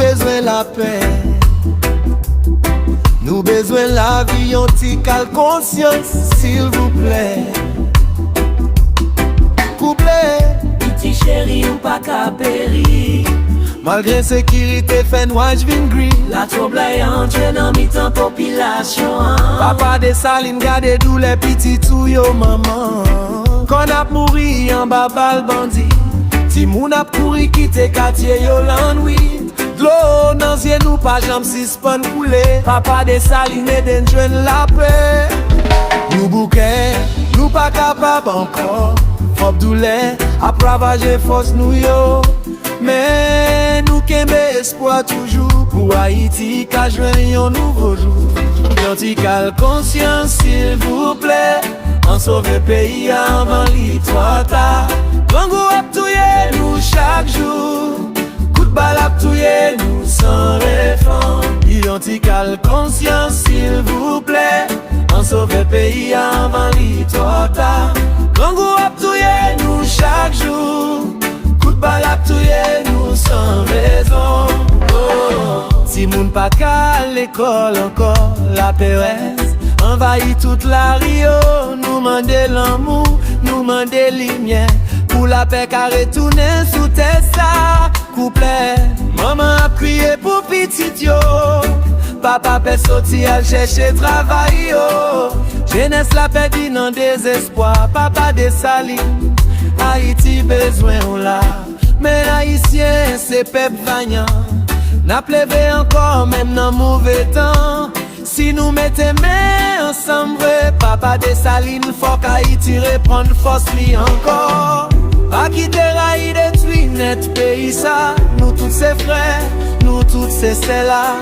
besoin la paix. Nous besoin la vie, on t'y cale conscience, s'il vous plaît. Couplet, petit chéri ou pas qu'à périr. Malgré sécurité, fait noir, j'vin gris. La trouble est entrée dans mi-temps population. Papa de Saline garde tous les petits tout yo maman. Qu'on a mouri en bas bal bandit. Si moun a couru quitter quartier yo l'ennui. L'eau dans yeux nous pas jam suspend couler. Papa de Saline den joindre la paix. Nous bouquet, nous pas capable encore. Faut douleur à ravager force nous yo. Mais nous kembe espoir toujours pour Haïti qu'a joindre un nouveau jour. Yantical conscience s'il vous plaît. On sauve le pays avant l'histoire. Congo ap touye nous chaque jour. Coup de balle ap touye nous sans réforme. Yantical conscience s'il vous plaît. On sauve le pays avant l'histoire. Congo ap touye nous chaque jour. Coup de balle ap touye nous sans raison. Oh. Si moun pa ka l'école encore, la PRS envahit toute la Rio. Nous mande l'amour, nous mande lumière. Pour la paix qu'a retourné sous terre ça. Couplet, maman a crié pour petit yo. Papa peut sortir à chercher travail yo. Jeunesse la perdu dans désespoir. Papa de Saline, Haïti besoin on l'a. Mais haïtien c'est peuple vaillant. N'a plevé encore même dans mauvais temps. Si nous mettons main ensemble, papa de Saline, faut qu'Haïti reprenne force li encore. Pas quitter raï détruit net pays ça. Nous tous ces frères, nous tous ces là.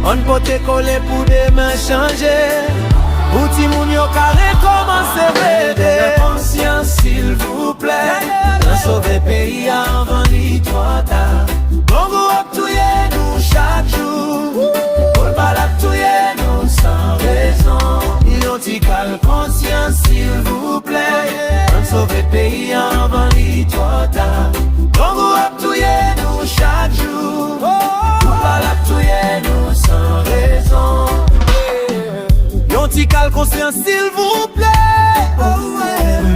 On peut te coller pour demain changer. Outi moun yo carré commencer aider. Conscience s'il vous plaît. Dans sauver pays avant l'histoire. Bongo ap touye nous chaque jour. Paul balap touye nous sans raison. Identical conscience s'il vous plaît. Dans sauver pays avant l'histoire. Bongo ap touye nous chaque jour. Paul balap touye nous sans raison. Identical conscience s'il vous plaît.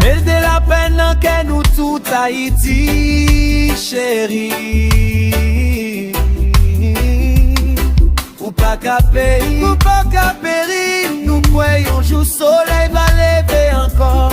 Mais de la peine dans que nous tout Haïti chérie. Ou pas qu'à périr, nous croyons jour soleil va lever encore.